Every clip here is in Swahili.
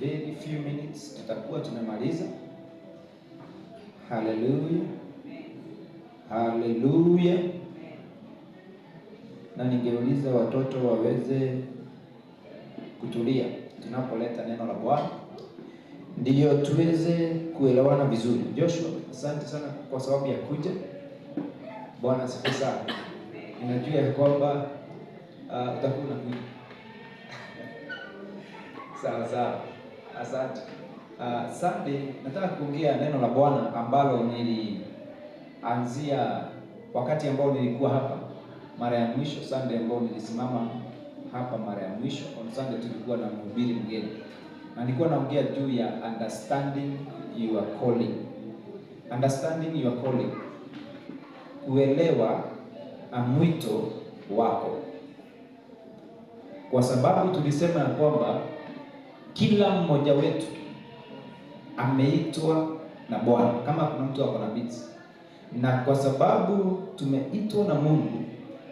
very few minutes tutakuwa tumemaliza. Hallelujah. Hallelujah. Na ningeuliza watoto waweze kutulia tunapoleta neno la Bwana, ndio tuweze kuelewana vizuri. Joshua, asante sana kwa sababu ya kuja. Bwana asifiwe sana. Ninajua ya kwamba utakuwa unakuja. Sawa. Asante. Sunday nataka kuongea neno la Bwana ambalo nilianzia wakati ambao nilikuwa hapa mara ya mwisho. Sunday ambao nilisimama hapa mara ya mwisho, on Sunday tulikuwa na mhubiri mgeni. Na nilikuwa naongea juu ya understanding your calling. Understanding your calling. Kuelewa mwito wako. Kwa sababu tulisema ya kwamba kila mmoja wetu ameitwa na Bwana. Kama kuna mtu ako na beats. Na kwa sababu tumeitwa na Mungu,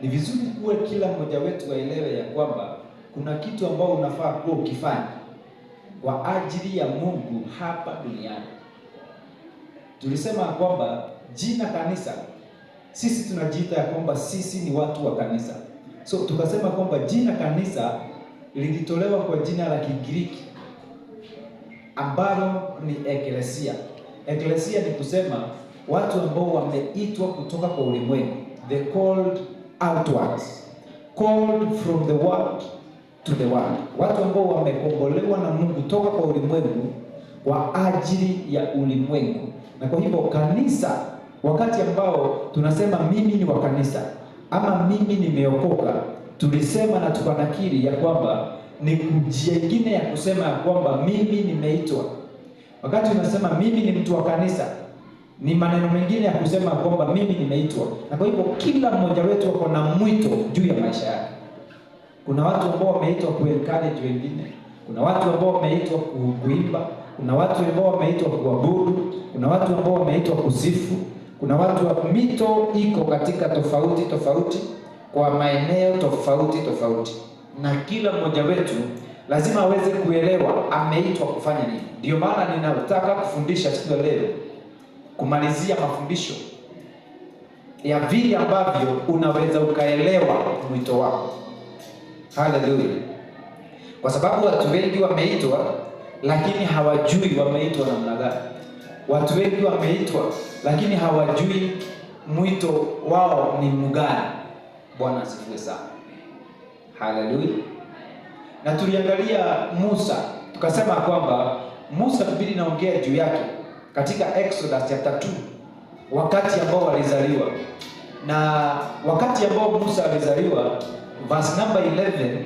ni vizuri kuwa kila mmoja wetu aelewe ya kwamba kuna kitu ambao unafaa kuwa ukifanya kwa ajili ya Mungu hapa duniani. Tulisema kwamba jina kanisa, sisi tunajiita ya kwamba sisi ni watu wa kanisa. So tukasema kwamba jina kanisa lilitolewa kwa jina la Kigiriki ambalo ni eklesia. Eklesia ni kusema watu ambao wameitwa kutoka kwa ulimwengu, the called outwards, called from the world to the world. Watu ambao wamekombolewa na Mungu toka kwa ulimwengu kwa ajili ya ulimwengu. Na kwa hivyo kanisa, wakati ambao tunasema mimi ni wa kanisa ama mimi nimeokoka, tulisema na tukanakiri ya kwamba ni njia nyingine ya kusema ya kwamba mimi nimeitwa. Wakati unasema mimi ni mtu wa kanisa, ni maneno mengine ya kusema kwamba mimi nimeitwa. Na kwa hivyo kila mmoja wetu ako na mwito juu ya maisha yake. Kuna watu ambao wameitwa ku-encourage wengine, kuna watu ambao wameitwa kuimba, kuna watu ambao wameitwa kuabudu, kuna watu ambao wameitwa kusifu, kuna watu wa mito iko katika tofauti kwa maeneo tofauti. Na kila mmoja wetu lazima aweze kuelewa ameitwa kufanya nini. Ndio maana ninataka kufundisha siku ya leo, kumalizia mafundisho ya vile ambavyo unaweza ukaelewa mwito wako. Hallelujah. Kwa sababu watu wengi wameitwa lakini hawajui wameitwa namna gani. Watu wengi wameitwa lakini hawajui mwito wao ni mgani. Bwana asifiwe sana. Hallelujah. Na tuliangalia Musa, tukasema kwamba Musa Biblia inaongea juu yake katika Exodus chapter 2, wakati ambao alizaliwa. Na wakati ambao Musa alizaliwa, verse number 11,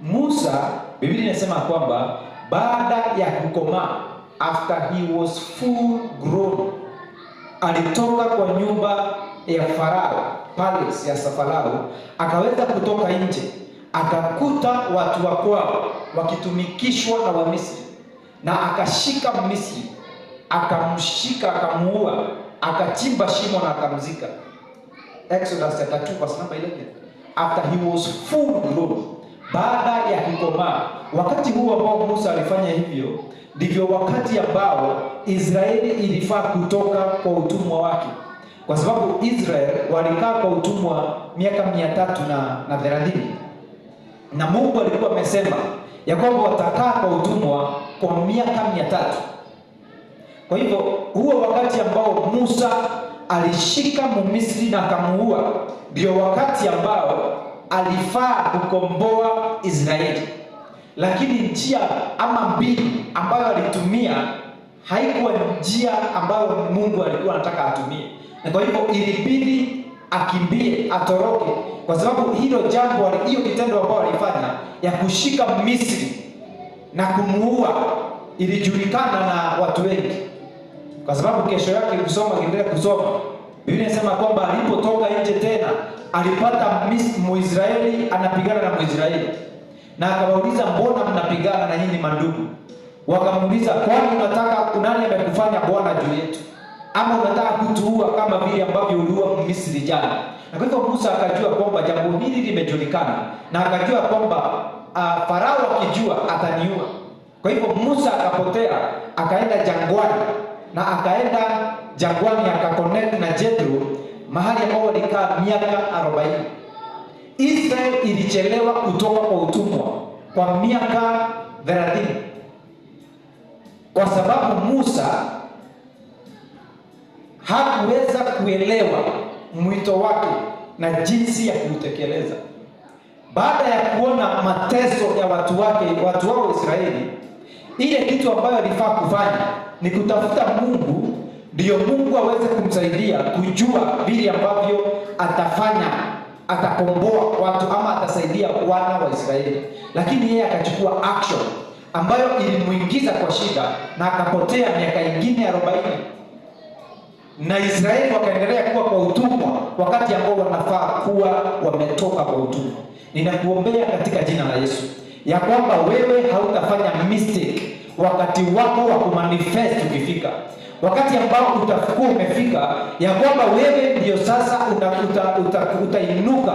Musa Biblia inasema kwamba baada ya kukomaa, after he was full grown, alitoka kwa nyumba ya Farao, palace ya Farao, akaweza kutoka nje, akakuta watu wa kwao wakitumikishwa na Wamisri, na akashika Misri, akamshika, akamuua, akachimba shimo na akamzika. Exodus chapter 2 verse number 11. After he was full grown, baada ya kukomaa. Wakati huo ambao Musa alifanya hivyo, ndivyo wakati ambao Israeli ilifaa kutoka kwa utumwa wake. Kwa sababu Israeli walikaa kwa utumwa miaka 330. Na Mungu alikuwa amesema ya kwamba watakaa kwa utumwa kwa miaka 300. Kwa hivyo huo wakati ambao Musa alishika Misri na akamuua, ndio wakati ambao alifaa kukomboa Israeli. Lakini njia ama mbili ambayo alitumia haikuwa njia ambayo Mungu alikuwa anataka atumie. Na kwa hivyo ilibidi akimbie, atoroke, kwa sababu hilo jambo, hiyo kitendo ambao alifanya ya kushika Misri na kumuua ilijulikana na watu wengi. Kwa sababu kesho yake kiendelea kusoma, Biblia inasema kwamba alipotoka nje tena alipata Mwisraeli anapigana na Mwisraeli. Na akawauliza, mbona mnapigana na nyinyi mandugu? Wakamuuliza, kwani unataka nani amekufanya bwana juu yetu? Ama unataka kutuua kama vile ambavyo uliua Misri jana? Na kwa hivyo Musa akajua kwamba jambo hili limejulikana, na akajua kwamba Farao akijua ataniua. Kwa hivyo Musa akapotea, akaenda jangwani, na akaenda jangwani akaconnect na Jethro, mahali ambapo walikaa miaka 40. Israel ilichelewa kutoka kwa utumwa kwa miaka 30 kwa sababu Musa hakuweza kuelewa mwito wake na jinsi ya kuutekeleza. Baada ya kuona mateso ya watu wake, watu wao Israeli, ile kitu ambayo alifaa kufanya ni kutafuta Mungu, ndio Mungu aweze kumsaidia kujua vile ambavyo atafanya, atakomboa watu ama atasaidia wana wa Israeli. Lakini yeye akachukua action ambayo ilimuingiza kwa shida na akapotea miaka ingine 40. Na Israeli wakaendelea kuwa kwa utumwa wakati ambao wanafaa kuwa wametoka kwa utumwa. Ninakuombea katika jina la Yesu ya kwamba wewe hautafanya mistake wakati wako wa kumanifest ukifika. Wakati ambao utakuwa umefika, ya kwamba wewe ndio sasa utainuka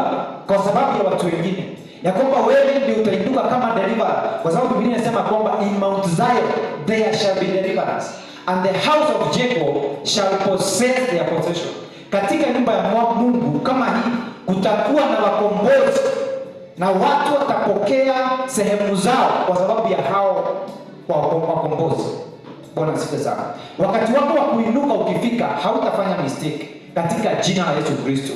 kwa sababu ya watu wengine. Ya kwamba wewe ndio utainuka kama deliverer, kwa sababu Biblia inasema kwamba in Mount Zion there shall be deliverance and the house of Jacob shall possess their possession. Katika nyumba ya Mungu kama hii kutakuwa na wakombozi, na watu watapokea sehemu zao kwa sababu ya hao wakombozi. Bwana asifiwe sana. Wakati wako wa kuinuka ukifika, hautafanya mistake katika jina la Yesu Kristo.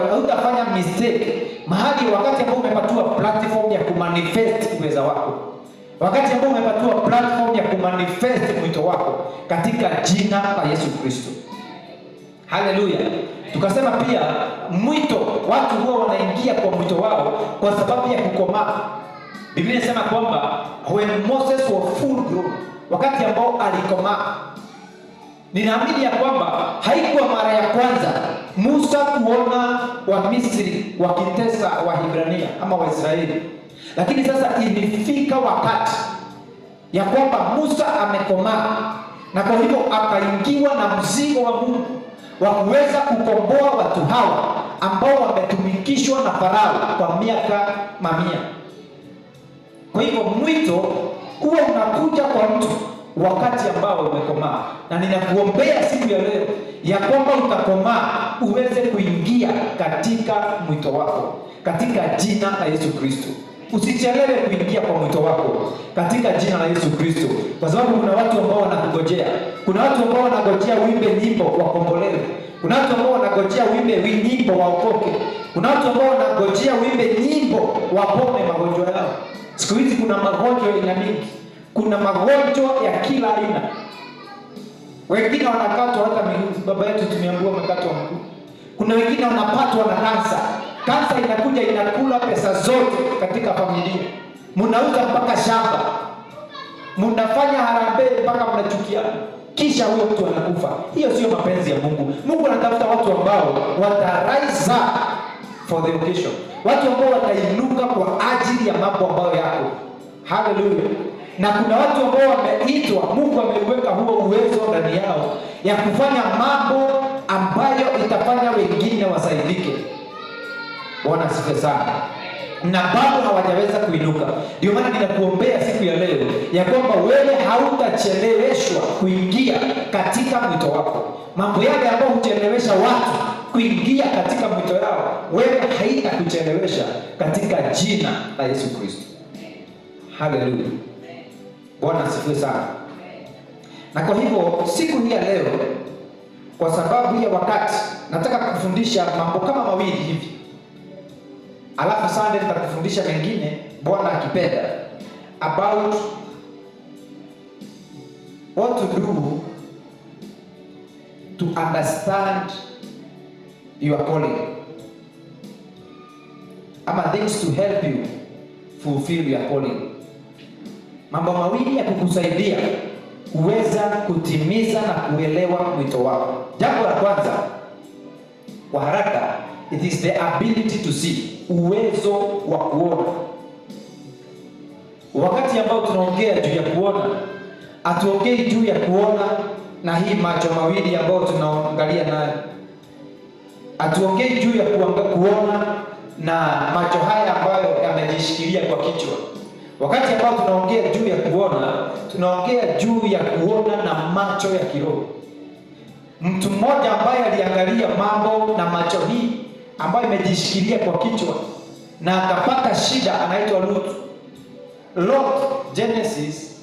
Hautafanya mistake mahali wakati ambao umepatiwa platform ya kumanifest uweza wako. Wakati ambao umepatiwa platform ya kumanifest mwito wako katika jina la Yesu Kristo. Haleluya. Tukasema pia mwito, watu huwa wanaingia kwa mwito wao kwa sababu ya kukomaa. Biblia inasema kwamba when Moses was full grown, wakati ambao alikomaa. Ninaamini ya kwamba haikuwa mara ya kwanza Musa kuona wa Misri wakitesa Wahibrania ama Waisraeli. Lakini sasa ilifika wakati ya kwamba Musa amekomaa, na kwa hivyo akaingiwa na mzigo wa Mungu wa kuweza kukomboa watu hawa ambao wametumikishwa na Farao kwa miaka mamia. Kwa hivyo mwito huwa unakuja kwa mtu wakati ambao umekomaa, na ninakuombea siku ya leo ya kwamba utakomaa uweze kuingia katika mwito wako katika jina la Yesu Kristo. Usichelewe kuingia kwa mwito wako katika jina la Yesu Kristo, kwa sababu kuna watu ambao wanakungojea. Kuna watu ambao wanangojea uimbe nyimbo wakombolewe. Kuna watu ambao wanangojea uimbe nyimbo waokoke. Kuna watu ambao wanangojea uimbe nyimbo wapone magonjwa yao. Siku hizi kuna magonjwa aina mingi. Kuna magonjwa ya kila aina. Wengine wanakatwa hata miguu. Baba yetu tumeambiwa wamekatwa miguu. Kuna wengine wanapatwa na kansa. Kansa inakuja inakula pesa zote katika familia. Mnauza mpaka shamba. Mnafanya harambee mpaka mnachukiana. Kisha huyo mtu anakufa. Hiyo sio mapenzi ya Mungu. Mungu anatafuta watu ambao watarise up for the occasion. Watu ambao watainuka kwa ajili ya mambo ambayo yako. Hallelujah. Na kuna watu ambao wameitwa, Mungu ameweka huo uwezo ndani yao ya kufanya mambo ambayo itafanya wengine wasaidike. Bwana asifiwe sana. Na bado hawajaweza kuinuka. Ndio maana ninakuombea siku ya leo ya kwamba wewe hautacheleweshwa kuingia katika mwito wako. Mambo yale ambayo huchelewesha watu kuingia katika mwito yao, wewe haitakuchelewesha katika jina la Yesu Kristo. Haleluya. Bwana asifiwe sana. Na kwa hivyo siku hii ya leo, kwa sababu ya wakati, nataka kufundisha mambo kama mawili hivi. Alafu Sunday nitakufundisha mengine Bwana akipenda about what to do to understand your calling, ama things to help you fulfill your calling. Mambo mawili ya kukusaidia kuweza kutimiza na kuelewa mwito wako. Jambo la kwanza kwa haraka, it is the ability to see, uwezo wa kuona. Wakati ambao tunaongea juu ya kuona, atuongei juu ya kuona na hii macho mawili ambayo tunaangalia nayo. Atuongei juu ya kuona na macho haya ambayo yamejishikilia kwa kichwa. Wakati ambao tunaongea juu ya kuona, tunaongea juu ya kuona na macho ya kiroho. Mtu mmoja ambaye aliangalia mambo na macho hii ambayo imejishikilia kwa kichwa na akapata shida anaitwa Lot. Lot, Genesis.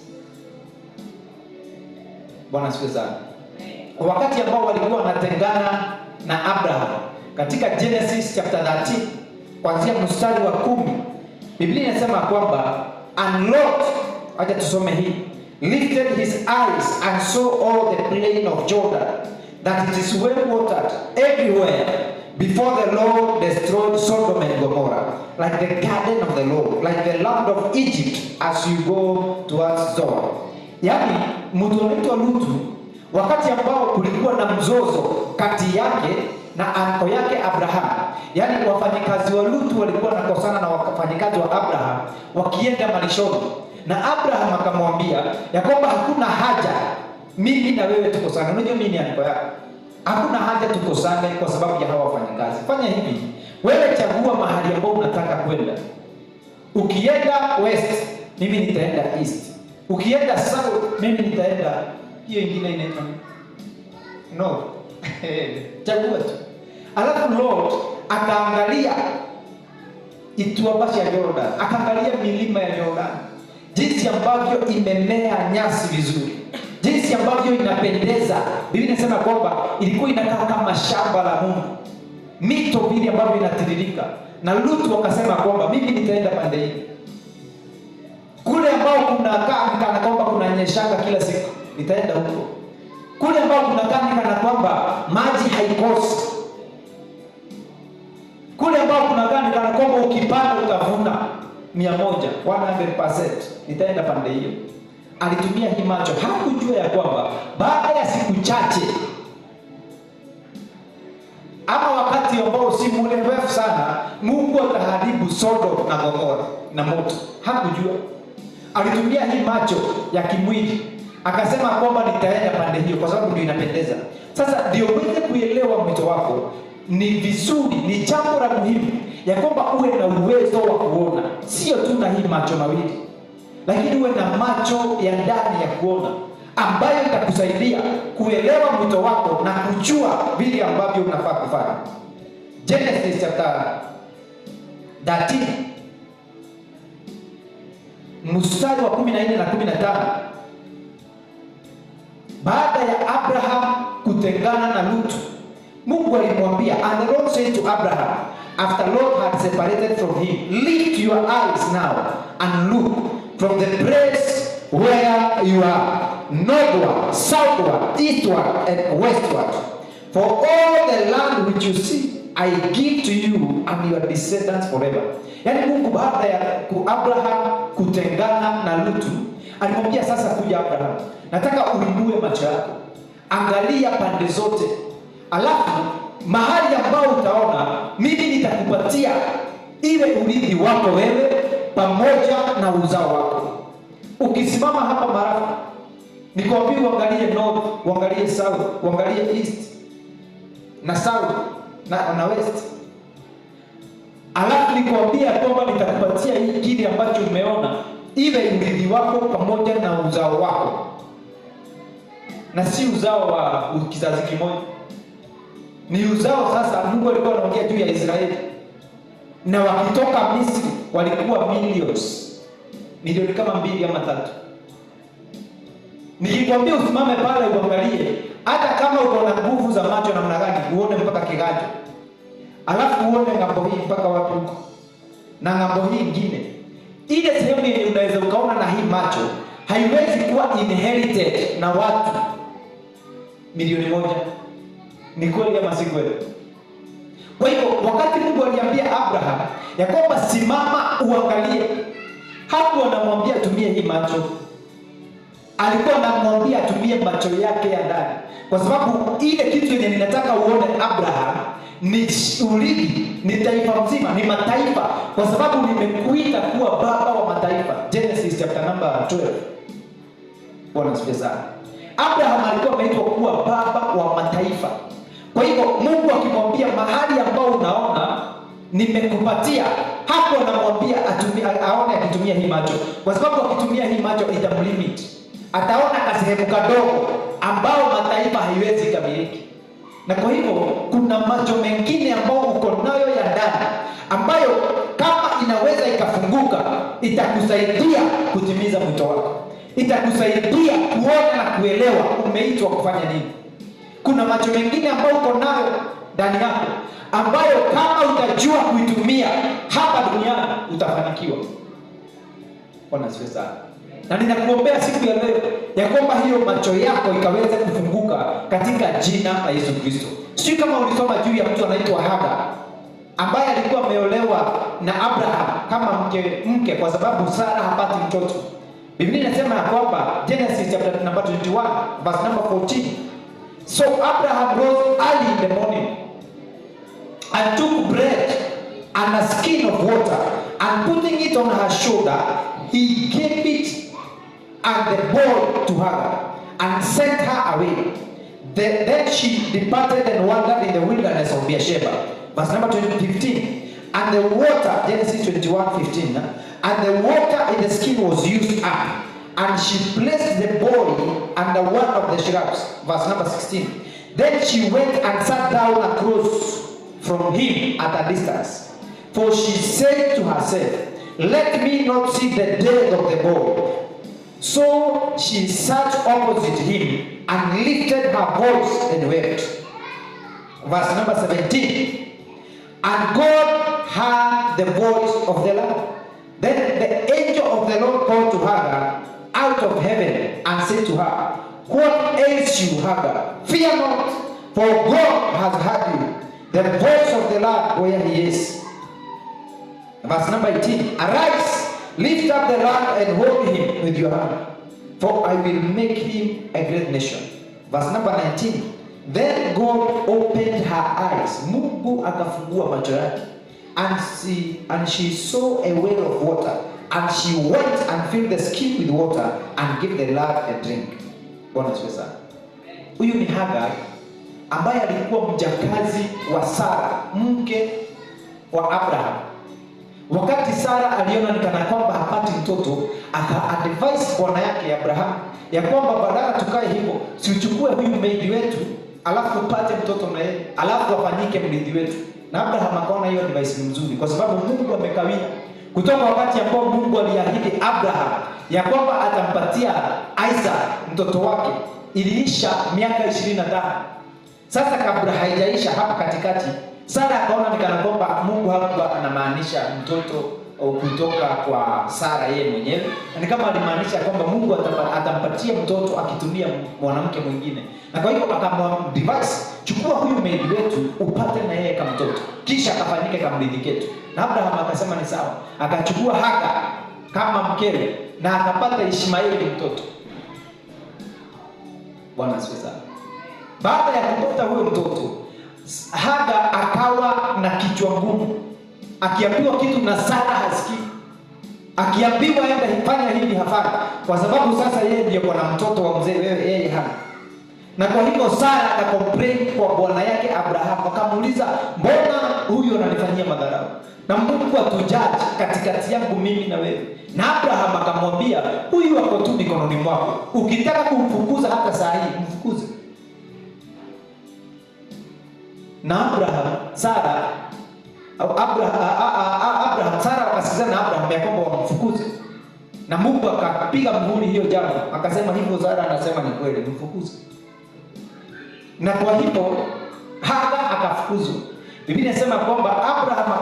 Bwana asifiwe sana. Wakati ambao walikuwa wanatengana na Abraham katika Genesis chapter 13 kuanzia mstari wa 10, Biblia inasema kwamba and Lot, acha tusome hii, lifted his eyes and saw all the plain of Jordan, that it is well watered everywhere, before the Lord destroyed Sodom and Gomorrah, like the garden of the Lord, like the land of Egypt, as you go towards Zoar. Yani mtu anaitwa Lutu, wakati ambao kulikuwa na mzozo kati yake na anko yake Abraham. Yani wafanyikazi wa Lutu walikuwa nakosana na wafanyikazi wa Abraham wakienda malishoni. Na Abraham akamwambia ya kwamba hakuna haja mimi na wewe tukosane. Unajua mimi ni anko yako. Hakuna haja tukosane kwa sababu ya hawa wafanyikazi. Fanya hivi, wewe chagua mahali ambapo unataka kwenda. Ukienda west, mimi nitaenda east. Ukienda south, mimi nitaenda hiyo ingine inaitwa no. Chagua tu. Alafu Lord akaangalia ituabasi ya Jordan, akaangalia milima ya Jordan, jinsi ambavyo imemea nyasi vizuri, jinsi ambavyo inapendeza. Biblia inasema kwamba ilikuwa inakaa kama shamba la Mungu, mito vile ambavyo inatiririka. Na Lutu akasema kwamba mimi nitaenda pande hii, kule ambao kuna kana kwamba kuna nyeshanga kila siku, nitaenda huko. Kule ambao kuna kana kwamba maji haikosi, kule ambao kuna kana kwamba ukipanda utavuna 100%, nitaenda pande hiyo. Alitumia hii macho, hakujua ya kwamba baada ya siku chache ama wakati ambao si mrefu sana, Mungu ataharibu Sodom na Gomora na moto. Hakujua. Alitumia hii macho ya kimwili, akasema kwamba nitaenda pande hiyo kwa sababu ndio inapendeza. Sasa ndio uweze kuelewa mwito wako, ni vizuri, ni jambo la muhimu ya kwamba uwe na uwezo wa kuona, sio tu na hii macho mawili, lakini uwe na macho ya ndani ya kuona ambayo itakusaidia kuelewa mwito wako na kujua vile ambavyo unafaa kufanya. Genesis chapter 13 mstari wa 14 na 15. Baada ya Abraham kutengana na Lutu, Mungu alimwambia, and the Lord said to Abraham, after Lot had separated from him, lift your eyes now and look from the place where you are, northward, southward, eastward, and westward. For all the land which you see, I give to you and your descendants forever. Yani Mungu baada ya Abraham kutengana na Lutu, alimwambia sasa, kuja Abraham, nataka uinue macho yako, angalia pande zote, alafu mahali ambao utaona mimi nitakupatia ile urithi wako wewe pamoja na uzao wako. Ukisimama hapa Marafa, nikwambia uangalie north, uangalie south, uangalie east na south na west. Alafu nikwambia kwamba nitakupatia hii kile ambacho umeona ile urithi wako pamoja na uzao wako. Na si uzao wa kizazi kimoja, ni uzao sasa. Mungu alikuwa anaongea juu ya Israeli, na wakitoka Misri walikuwa milioni kama 2 ama 3. Nikikwambia usimame pale uangalie, hata kama uko na nguvu za macho namna gani, uone mpaka Kiganja, alafu uone ngambo hii mpaka wapi huko na ngambo hii nyingine, ile sehemu yenye unaweza ukaona na hii macho haiwezi kuwa inherited na watu milioni 1. Ni kweli ama si kweli? Kwa hivyo wakati Mungu aliambia Abraham ya kwamba simama uangalie, hapo anamwambia tumie hii macho, alikuwa anamwambia tumie macho yake ya ndani, kwa sababu ile kitu yenye ninataka uone Abraham ni urithi, ni taifa mzima, ni mataifa, kwa sababu nimekuita kuwa baba wa mataifa. Genesis chapter number 12. Bwana asifiwe sana. Abraham alikuwa ameitwa kuwa baba wa mataifa. Kwa hivyo Mungu akimwambia mahali ambao unaona nimekupatia, hapo anamwambia aone akitumia kutumia hii macho, kwa sababu akitumia hii macho itamlimit. Ataona kasehemu kadogo ambao mataifa haiwezi kamiliki. Na kwa hivyo kuna macho mengine ambao uko nayo ya ndani, ambayo kama inaweza ikafunguka, itakusaidia kutimiza mwito wako, itakusaidia kuona na kuelewa umeitwa kufanya nini. Kuna macho mengine ambayo uko nayo ndani yako, ambayo kama utajua kuitumia hapa duniani utafanikiwa. Bwana asifiwe sana. Na ninakuombea siku ya leo ya kwamba hiyo macho yako ikaweze kufunguka katika jina la Yesu Kristo. Sio kama ulisoma juu ya mtu anaitwa Hagar, ambaye alikuwa ameolewa na Abraham kama mke kwa sababu Sara hapati mtoto. Biblia inasema ya kwamba Genesis chapter number 21 verse number 14. So Abraham rose early in the morning and took bread and a skin of water, and putting it on her shoulder, he gave it and the boy to Hagar, and sent her away. Then she departed and wandered in the wilderness of Beersheba. Verse number 15. And the water, Genesis 21:15, and the water in the skin was used up, and she placed the boy under one of the shrubs. Verse number 16. Then she went and sat down across from him at a distance. For she said to herself, let me not see the death of the boy. So she sat opposite him and lifted her voice and wept. Verse number 17. And God heard the voice of the Lord. Then the angel of the Lord called to Hagar out of heaven and said to her, what ails you, Hagar? Fear not, for God has heard you, the voice of the Lord where he is. Verse number 18. Arise, lift up the lad and hold him with your hand, for I will make him a great nation. Verse number 19. Then God opened her eyes. Mungu akafungua macho yake. And she saw a well of water. And she went and filled the skin with water and gave the lad a drink. Bwana asifiwe sana. Huyu ni Hagar ambaye alikuwa mjakazi wa Sara, mke wa Abraham. Wakati Sara aliona ni kana kwamba hapati mtoto, aka-advise bwana yake Abraham ya kwamba badala tukae hivyo, si uchukue huyu maid wetu, alafu upate mtoto na yeye, alafu afanyike mrithi wetu. Na Abraham akaona hiyo advice nzuri, kwa sababu Mungu amekawia. Kutoka wakati ambao Mungu aliahidi Abraham ya kwamba atampatia Isaac mtoto wake, iliisha miaka 25. Sasa kabla haijaisha hapa katikati, Sara akaona ni kana kwamba Mungu hakuwa anamaanisha mtoto kutoka kwa Sara yeye mwenyewe. Ni kama alimaanisha kwamba Mungu atampatia mtoto akitumia mwanamke mwingine. Na kwa hivyo akamwambia, chukua huyu maid wetu upate na yeye kama mtoto, kisha akafanyike kama mrithi wetu. Na Abraham akasema ni sawa. Akachukua Hagar kama mkewe na akapata Ishmaeli mtoto. Bwana asifiwe sana. Baada ya kupata huyo mtoto, Hagar akawa na kichwa ngumu. Akiambiwa kitu na Sara hasikii. Akiambiwa aende fanya hivi hafanya, kwa sababu sasa yeye ndiye bwana mtoto wa mzee, wewe yeye hana. Na kwa hivyo Sara akacomplain kwa bwana yake Abraham, akamuuliza, mbona huyu ananifanyia madharau? Na Mungu atujaji katikati yangu mimi na wewe. Na Abraham akamwambia, huyu ako tu mikononi mwako. Ukitaka kumfukuza hata saa hii, mfukuze. Na Sara wakasikizana na Abraham ya kwamba wamfukuze. Na Mungu akapiga muhuri hiyo jambo. Akasema hivyo Sara anasema ni kweli, mfukuze. Na kwa hivyo Hagar akafukuzwa. Biblia inasema kwamba Abraham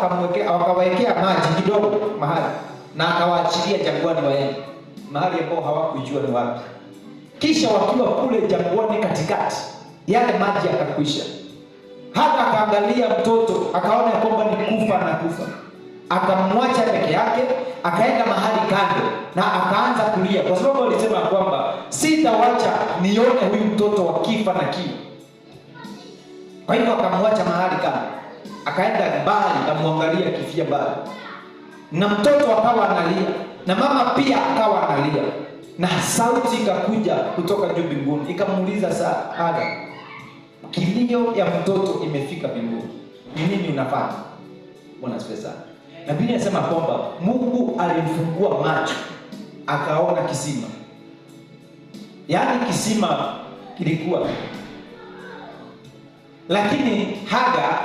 akawaekea maji kidogo mahali na akawaachilia jangwani waende mahali ambao hawakujua ni wapi. Kisha wakiwa kule jangwani katikati, yale maji yakakwisha. Hagar akaangalia mtoto, akaona kwamba ni kufa na kufa. Akamwacha peke yake, akaenda mahali kando na akaanza kulia, kwa sababu alisema kwamba sitawacha nione huyu mtoto wakifa na kiu. Kwa hivyo akamwacha mahali kando, akaenda mbali amwangalia kifia mbali. Na mtoto akawa analia, na mama pia akawa analia. Na sauti ikakuja kutoka juu mbinguni, ikamuuliza Hagar, kilio ya mtoto imefika mbinguni, ni nini unafanya? Bwana asifiwe sana. Na Biblia inasema kwamba Mungu alimfungua macho akaona kisima. Yaani kisima kilikuwa, lakini Hagar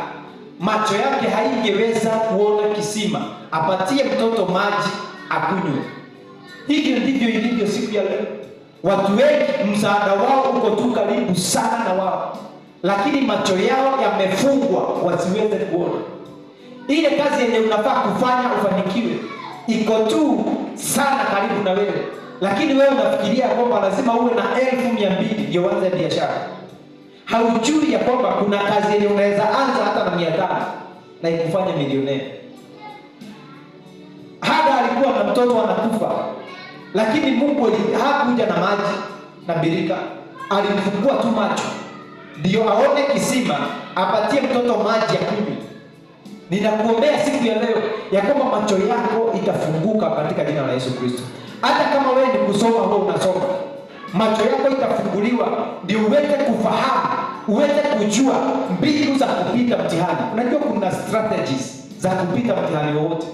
macho yake haingeweza kuona kisima apatie mtoto maji akunywe. Hivyo ndivyo ilivyo siku ya leo. Watu wengi msaada wao uko tu karibu sana na wao, lakini macho yao yamefungwa wasiweze kuona. Ile kazi yenye unafaa kufanya ufanikiwe iko tu sana karibu na wewe, lakini wewe unafikiria kwamba lazima uwe na 200,000 ndio uanze biashara. Haujui ya kwamba kuna kazi yenye unaweza anza hata na 500 na ikufanye milionea. Hagar alikuwa na mtoto anakufa, lakini Mungu hakuja na maji na birika, alimfungua tu macho ndio aone kisima, apatie mtoto maji ya kunywa. Ninakuombea siku ya leo ya kwamba macho yako itafunguka katika jina la Yesu Kristo. Hata kama wewe ni kusoma au unasoma, macho yako itafunguliwa ndio uweze kufahamu, uweze kujua mbinu za kupita mtihani. Unajua kuna strategies za kupita mtihani wowote.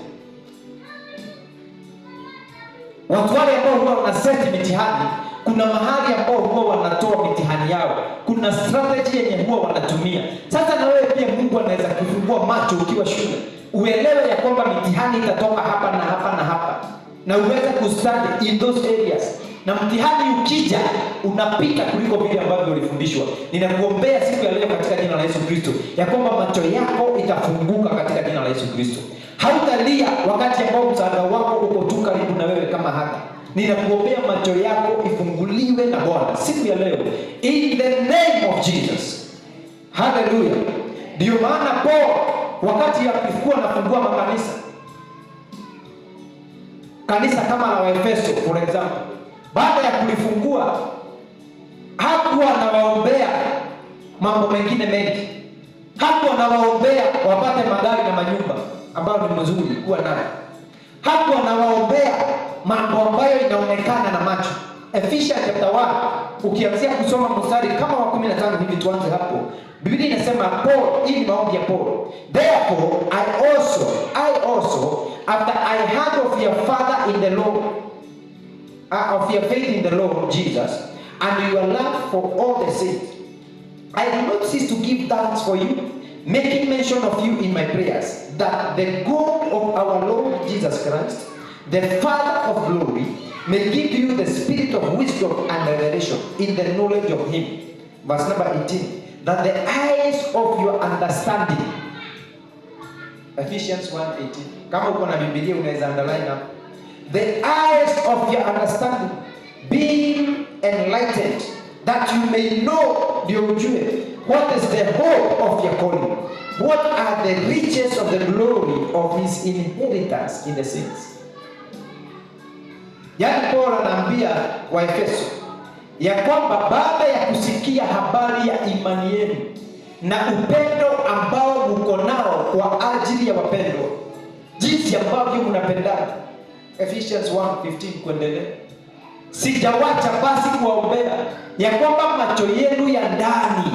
Watu wale ambao huwa wanaseti mitihani, kuna mahali ambao huwa wanatoa mitihani yao, kuna strategy yenye huwa wanatumia. Sasa na wewe pia Mungu anaweza kufungua macho ukiwa shule, uelewe ya kwamba mitihani itatoka hapa na hapa na hapa, na uweze kustudy in those areas, na mtihani ukija unapita kuliko vile ambavyo ulifundishwa. Ninakuombea siku ya leo katika jina la Yesu Kristo ya kwamba macho yako itafunguka katika jina la Yesu Kristo. Hautalia wakati ambao msaada wako uko tu karibu na wewe kama Hagar. Ninakuombea macho yako ifunguliwe na Bwana siku ya leo in the name of Jesus. Hallelujah. Ndio maana Paul wakati alikuwa anafungua makanisa, kanisa kama la Waefeso for example, baada ya kulifungua hakuwa anawaombea mambo mengine mengi. Hakuwa anawaombea wapate magari na manyumba ambayo ni mazuri kuwa nayo. Hakuwa anawaombea mambo ambayo inaonekana na macho. Ephesians chapter 1 ukianzia kusoma mstari kama wa 15 hivi, tuanze hapo. Biblia inasema Paul, hii ni maombi ya Paul. Therefore I also after I heard of your father in the Lord, of your faith in the Lord Jesus and your love for all the saints, I do not cease to give thanks for you, making mention of you in my prayers, that the God of our Lord Jesus Christ, the Father of glory, may give you the spirit of wisdom and revelation in the knowledge of him. Verse number 18, that the eyes of your understanding, Ephesians 1:18. Kama uko na Biblia unaweza underline hapo. The eyes of your understanding being enlightened, that you may know, ndio ujue, what is the hope of your calling, what are the riches of the glory of his inheritance in the saints. Yaani Paul anaambia Waefeso ya kwamba baada ya kusikia habari ya imani yenu na upendo ambao mko nao kwa ajili ya wapendwa, jinsi ambavyo mnapendana, Ephesians 1:15 kuendelea, sijawacha basi kuwaombea ya kwamba macho yenu ya ndani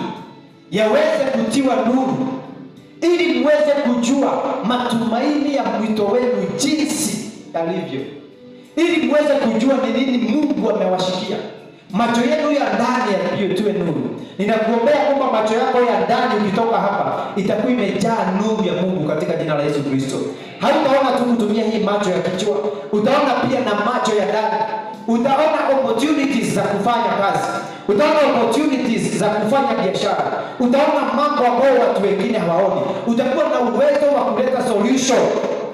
yaweze kutiwa nuru, ili muweze kujua matumaini ya mwito wenu jinsi yalivyo, ili muweze kujua ni nini Mungu amewashikia. Macho yenu ya ndani yatiwe nuru. Ninakuombea kwamba macho yako ya ndani ukitoka hapa itakuwa imejaa nuru ya Mungu katika jina la Yesu Kristo. Hautaona tu kutumia hii macho ya kichwa, utaona pia na macho ya ndani. Utaona opportunities za kufanya kazi, utaona opportunities za kufanya biashara, utaona mambo ambayo watu wengine hawaoni. Utakuwa na uwezo wa kuleta solution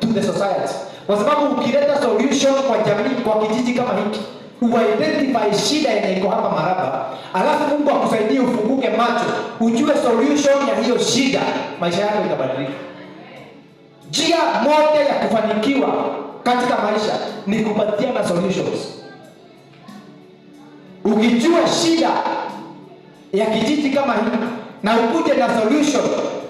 to the society, kwa sababu ukileta solution kwa jamii, kwa kijiji kama hiki, uidentify shida yenye iko hapa Maraba, alafu Mungu akusaidie ufunguke macho, ujue solution ya hiyo shida, maisha yako itabadilika. Njia moja ya kufanikiwa katika maisha ni kupatiana solutions. Ukijua shida ya kijiji kama hii na ukuje na solution,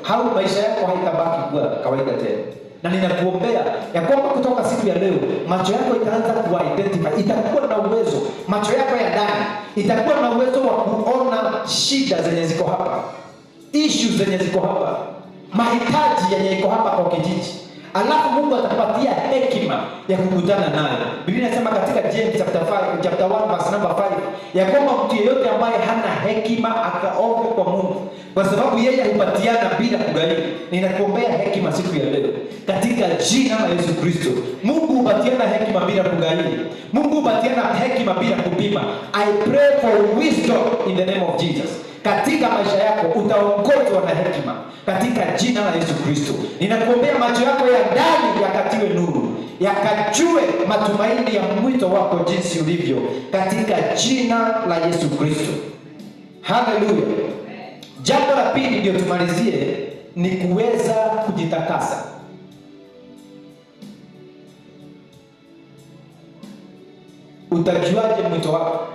hao maisha yako haitabaki kuwa kawaida tena. Na ninakuombea ya kwamba kutoka siku ya leo macho yako itaanza kuidentify, itakuwa na uwezo, macho yako ya ndani itakuwa na uwezo wa kuona shida zenye ziko hapa, issues zenye ziko hapa, mahitaji yenye iko hapa kwa kijiji. alafu Mungu atakupatia hekima ya kukutana nayo. Biblia inasema katika James chapter 1 verse number 5 ya kwamba mtu yeyote ambaye hana hekima akaombe kwa Mungu, kwa sababu yeye hupatiana bila kugairi. Ninakuombea hekima siku ya leo katika jina la Yesu Kristo. Mungu hupatiana hekima bila kugairi. Mungu hupatiana hekima bila kupima. I pray for wisdom in the name of Jesus. Katika maisha yako utaongozwa na hekima katika jina la Yesu Kristo. Ninakuombea macho yako ya ndani yakatiwe nuru, yakajue matumaini ya mwito wako jinsi ulivyo katika jina la Yesu Kristo. Haleluya. Jambo la pili ndio tumalizie ni kuweza kujitakasa. Utajuaje mwito wako?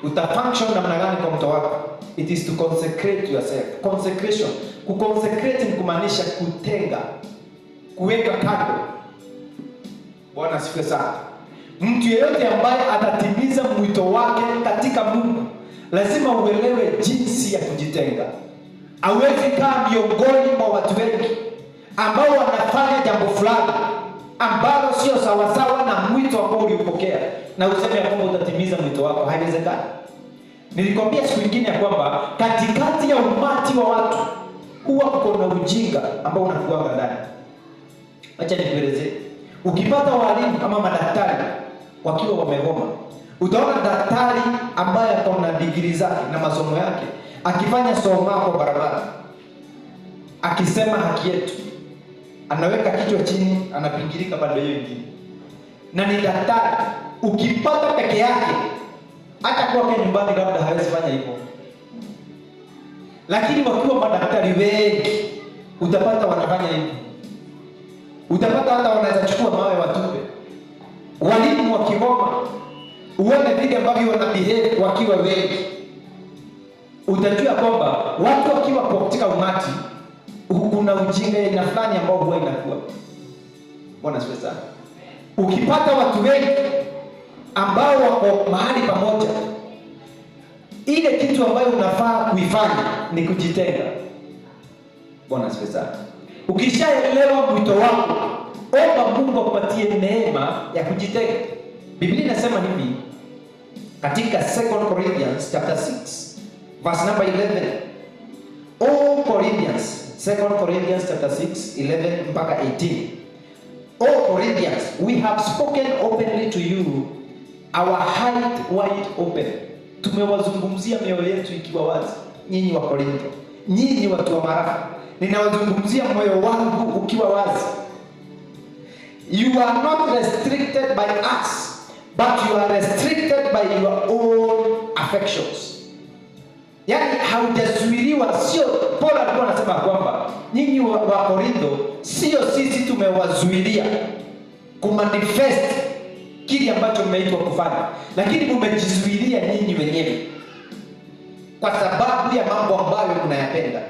Utafunction namna gani kwa mwito wako? It is to consecrate yourself. Consecration. Kuconsecrate ni kumaanisha kutenga, kuweka kando. Bwana asifiwe sana. Mtu yeyote ambaye atatimiza mwito wake katika Mungu lazima uelewe jinsi ya kujitenga. Hawezi kaa miongoni mwa watu wengi ambao wanafanya jambo fulani ambalo sio sawasawa na mwito ambao uliopokea na useme ya kwamba utatimiza mwito wako. Haiwezekani. Nilikwambia siku nyingine ya kwamba katikati ya umati wa watu huwa kuna ujinga ambao unakuwa ndani. Acha nikuelezee. Ukipata walimu ama madaktari wakiwa wamegoma, utaona daktari ambaye ako na degree zake na masomo yake akifanya somo kwa barabara akisema haki yetu, anaweka kichwa chini, anapingirika pande hiyo nyingine. Na ni daktari. Ukipata peke yake hata kwa nyumbani labda hawezi fanya hivyo. Lakini wakiwa madaktari wengi utapata wanafanya hivyo. Utapata hata wanaweza chukua mawe watupe. Walimu wakigoma, uone vile ambavyo wanabehave wakiwa wengi. Utajua kwamba watu wakiwa katika umati kuna ujinga na fulani ambao huwa inakuwa. Bwana asifiwe sana. Ukipata watu wengi ambao wako mahali pamoja, ile kitu ambayo unafaa kuifanya ni kujitenga. Bwana asifiwe sana. Ukishaelewa mwito wako, omba Mungu akupatie neema ya kujitenga. Biblia inasema hivi katika 2 Corinthians chapter 6 verse number 11. All Corinthians, 2 Corinthians chapter 6 11 mpaka 18. All Corinthians, we have spoken openly to you, our heart wide open. Tumewazungumzia mioyo yetu ikiwa wazi. Nyinyi wa Korintho, nyinyi watu wa Marafa, ninawazungumzia moyo wangu ukiwa wazi. You are not restricted by us, but you are restricted by your own affections. Yaani haujazuiliwa. Sio Paulo alikuwa anasema kwamba nyinyi wa Korintho sio sisi tumewazuilia kumanifest kile ambacho mmeitwa kufanya, lakini mmejizuilia nyinyi wenyewe kwa sababu ya mambo ambayo mnayapenda.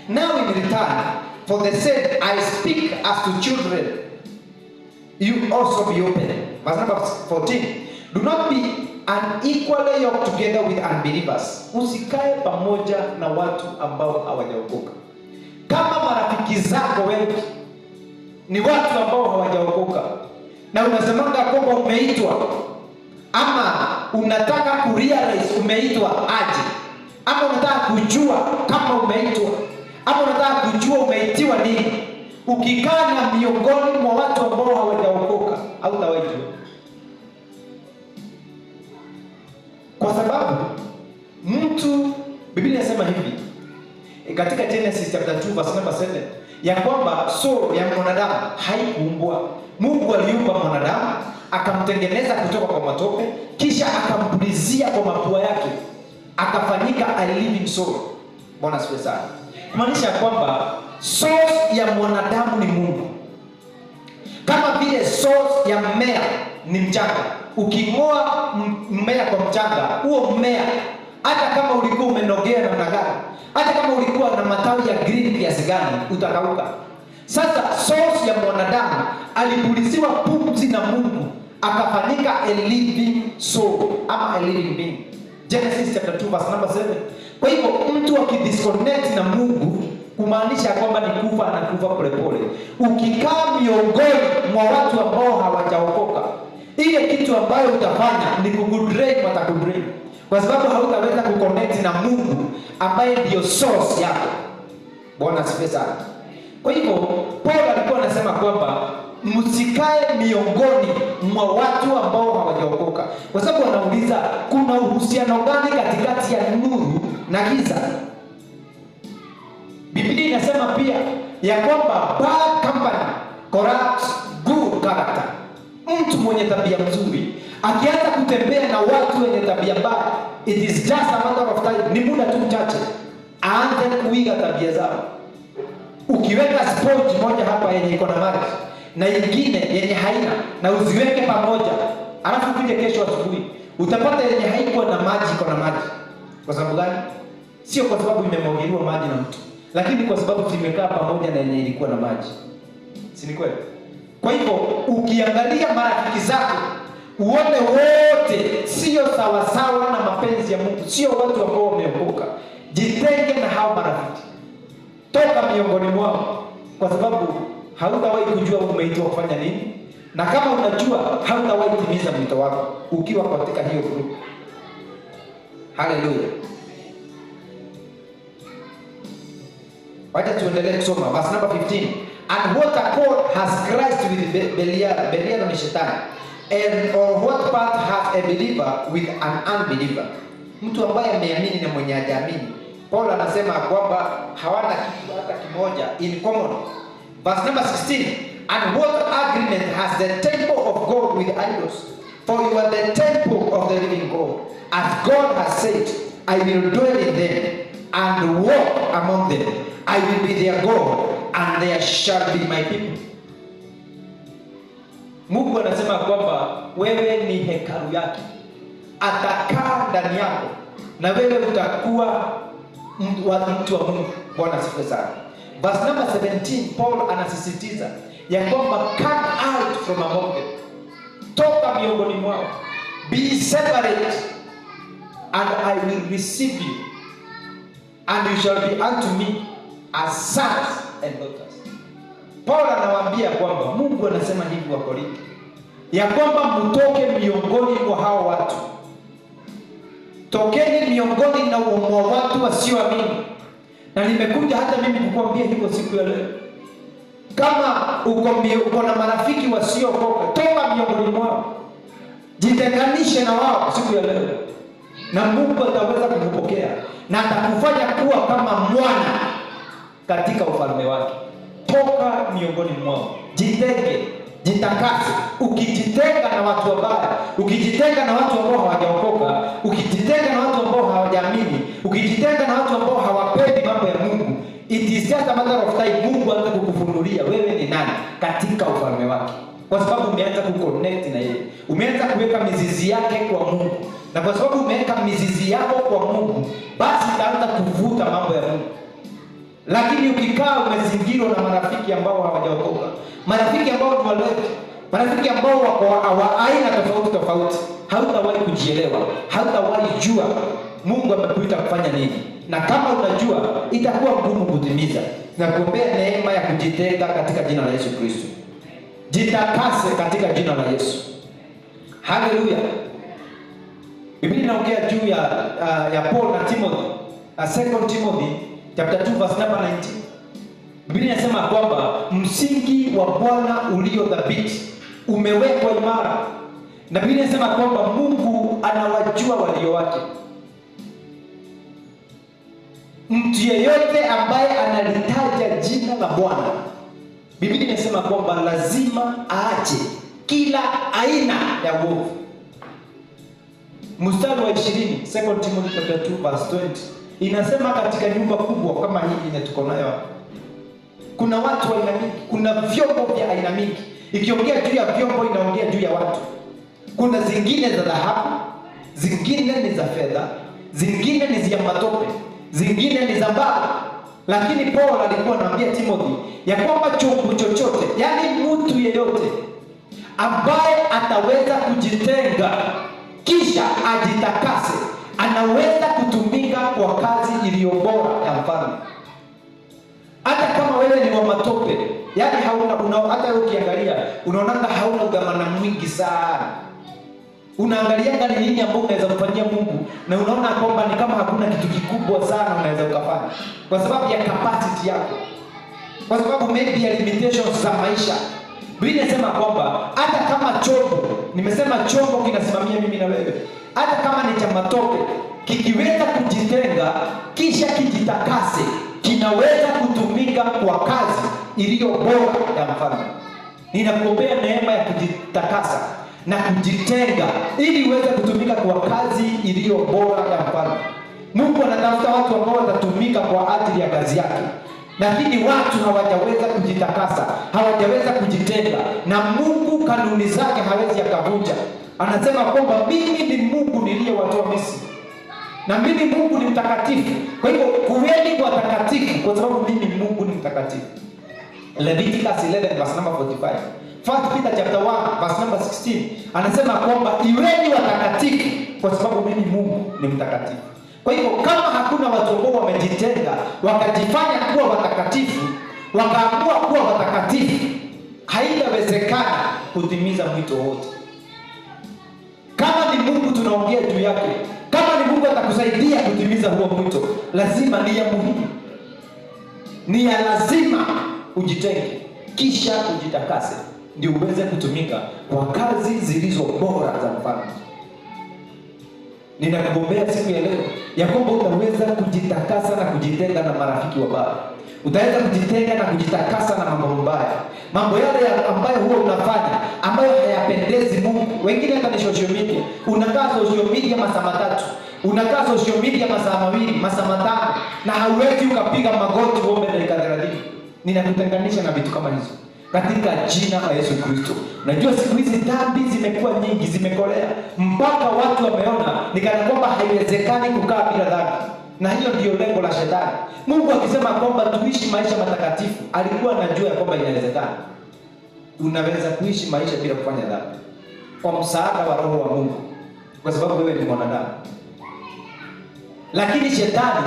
Now in return, for the sake I speak as to children, you also be open. Verse number 14. Do not be unequally yoked together with unbelievers. Usikae pamoja na watu ambao hawajaokoka. Kama marafiki zako wengi ni watu ambao hawajaokoka na unasemanga kwamba umeitwa, ama unataka kurealize umeitwa aje, ama unataka kujua kama umeitwa, ama unataka kujua umeitiwa nini, ukikaa na miongoni mwa watu ambao hawajaokoka hautawajua. Kwa sababu mtu, Biblia inasema hivi katika Genesis chapter 2 verse number 7 ya kwamba soul ya mwanadamu haikuumbwa. Mungu aliumba mwanadamu, akamtengeneza kutoka kwa matope, kisha akampulizia kwa mapua yake, akafanyika a living soul. Bwana asifiwe sana. Kumaanisha kwamba source ya mwanadamu ni Mungu. Kama vile source ya mmea ni mchanga. Uking'oa mmea kwa mchanga, huo mmea hata kama ulikuwa umenogea namna gani, hata kama ulikuwa na matawi ya green kiasi gani, utakauka. Sasa source ya mwanadamu alipuliziwa pumzi na Mungu, akafanyika a living soul ama a living being. Genesis chapter 2 verse number 7. Kwa hivyo mtu akidisconnect na Mungu kumaanisha kwamba ni kufa na kufa polepole. Ukikaa miongoni mwa watu ambao hawajaokoka, ile kitu ambayo utafanya ni kukudrain, watakudrain, kwa sababu hautaweza kuconnect na Mungu ambaye ndio source yako. Bwana asifiwe sana. Kwa hivyo Paulo alikuwa anasema kwamba msikae miongoni mwa watu ambao hawajaokoka, kwa sababu anauliza kuna uhusiano gani katikati ya nuru na giza? Biblia inasema pia ya kwamba bad company corrupts good character. Mtu mwenye tabia nzuri akianza kutembea na watu wenye tabia mbaya, it is just a matter of time, ni muda tu mchache aanze kuiga tabia zao. Ukiweka sponge moja hapa yenye iko na maji na nyingine yenye haina, na uziweke pamoja, alafu kuje kesho asubuhi utapata yenye haikuwa na maji iko na maji. Kwa sababu gani? Sio kwa sababu imemwagiliwa maji na mtu, lakini kwa sababu zimekaa pamoja na yenye ilikuwa na maji. Si ni kweli? Kwa hivyo ukiangalia marafiki zako uone wote sio sawa sawa na mapenzi ya Mungu, sio watu ambao wameokoka, jitenge na hao marafiki. Toka miongoni mwao, kwa sababu hautawahi kujua umeitwa kufanya nini, na kama unajua hautawahi timiza mwito wako ukiwa katika hiyo group. Haleluya. Wacha tuendelee kusoma verse number 15. And what accord has Christ with Belial ni shetani? And or what part has a believer with an unbeliever? Mtu ambaye ameamini na mwenye hajaamini. Paulo anasema kwamba hawana kitu hata kimoja in common. Verse number 16. And what agreement has the temple of God with idols? For you are the temple of the living God. As God has said, I will dwell in them and walk among them. I will be their God and they shall be my people. Mungu anasema kwamba wewe ni hekalu yake, atakaa ndani yako na wewe utakuwa mtu wa Mungu. Bwana asifiwe sana. Verse number 17, Paul anasisitiza ya kwamba come out from among them, toka miongoni mwao, be separate and I will receive you and you shall be unto me as sons and daughters. Paul anawaambia kwamba Mungu anasema hivi wa Korintho ya kwamba mtoke miongoni mwa hao watu. Tokeni miongoni mwa watu wasioamini. Na nimekuja hata mimi kukuambia hivyo siku ya leo. Kama uko na marafiki wasiokoka, toka miongoni mwao. Jitenganishe na wao siku ya leo. Na Mungu ataweza kukupokea na atakufanya kuwa kama mwana katika ufalme wake. Toka miongoni mwao, jitenge, jitakase. Ukijitenga na watu wabaya, ukijitenga na watu ambao hawajaokoka, ukijitenga na watu ambao hawajaamini, ukijitenga na watu ambao hawapendi mambo ya Mungu, it is just a matter of time Mungu anza kukufunulia wewe ni nani katika ufalme wake, kwa sababu umeanza kuconnect na yeye, umeanza kuweka mizizi yake kwa Mungu. Na kwa sababu umeweka mizizi yako kwa Mungu, basi utaanza kuvuta mambo ya Mungu. Lakini ukikaa umezingirwa na marafiki ambao hawajaokoka, marafiki ambao ni walevi, marafiki ambao wako aina tofauti, hautawahi kujielewa, hautawahi jua Mungu amekuita kufanya nini. Na kama unajua, itakuwa ngumu kutimiza. Na kuombea neema ya kujitenga katika jina la Yesu Kristo. Jitakase katika jina la Yesu. Haleluya. Biblia inaongea juu ya Paul na Timothy. 2 Timothy chapter 2 verse number 19. Biblia inasema kwamba msingi wa Bwana ulio thabiti umewekwa imara. Na Biblia inasema kwamba Mungu anawajua walio wake. Mtu yeyote ambaye analitaja jina la Bwana, Biblia inasema kwamba lazima aache kila aina ya uovu. Mstari wa 20, 2 Timothy chapter 2 verse 20. Inasema katika nyumba kubwa kama hii yenye tuko nayo, kuna watu wa aina mingi, kuna vyombo vya aina mingi. Ikiongea juu ya vyombo inaongea juu ya watu. Kuna zingine za dhahabu, zingine ni za fedha, zingine ni za matope, zingine ni za mbao. Lakini Paul alikuwa anaambia Timothy ya kwamba chombo chochote, yani mtu yeyote ambaye ataweza kujitenga kisha ajitakase, anaweza kutumika kwa kazi iliyo bora ya mfalme. Hata kama wewe ni wa matope, yaani hata wewe ukiangalia unaona hauna dhamana mwingi sana. Unaangalia ni nini ambacho unaweza kufanyia Mungu na unaona kwamba ni kama hakuna kitu kikubwa sana unaweza ukafanya kwa sababu ya capacity yako. Kwa sababu maybe ya limitations za maisha. Biblia inasema kwamba hata kama chombo, nimesema chombo kinasimamia mimi na wewe. Hata kama ni cha matope, kikiweza kujitenga kisha kijitakase, kinaweza kutumika kwa kazi iliyo bora ya mfalme. Ninakuombea neema ya kujitakasa na kujitenga ili uweze kutumika kwa kazi iliyo bora ya mfalme. Mungu anatafuta watu ambao watatumika kwa ajili ya kazi yake. Lakini watu hawajaweza kujitakasa, hawajaweza kujitenga, na Mungu kanuni zake hawezi akavunja. Anasema kwamba mimi ni Mungu niliyewatoa Misri. Na mimi Mungu ni mtakatifu. Kwa hivyo kuweni watakatifu kwa sababu mimi Mungu ni mtakatifu. Leviticus 11 verse number 45. 1 Peter chapter 1 verse number 16 anasema kwamba iweni watakatifu kwa sababu mimi Mungu ni mtakatifu. Kwa hivyo kama hakuna watu ambao wamejitenga, wakajifanya kuwa watakatifu, wakaamua kuwa watakatifu, haitawezekana kutimiza mwito wote. Kama ni Mungu tunaongea juu yake, kama ni Mungu atakusaidia kutimiza huo mwito, lazima ni ya muhimu. Ni ya lazima ujitenge, kisha ujitakase, ndio uweze kutumika kwa kazi zilizo bora za mfalme. Ninakuombea siku ya leo ya kwamba utaweza kujitakasa na kujitenga na marafiki wabaya. Utaweza kujitenga na kujitakasa na mambo mabaya. Mambo yale ambayo huwa unafanya ambayo hayapendezi Mungu. Wengine hata ni social media. Unakaa social media masaa 3. Unakaa social media masaa 2, masaa 5 na hauwezi ukapiga magoti uombe dakika 30. Ninakutenganisha na vitu kama hizo katika jina la Yesu Kristo. Najua siku hizi dhambi zimekuwa nyingi, zimekolea mpaka watu wameona ni kana kwamba haiwezekani kukaa bila dhambi. Na hiyo ndio lengo la shetani. Mungu akisema kwamba tuishi maisha matakatifu, alikuwa anajua kwamba inawezekana. Unaweza kuishi maisha bila kufanya dhambi kwa msaada wa Roho wa Mungu, kwa sababu wewe ni mwanadamu. Lakini shetani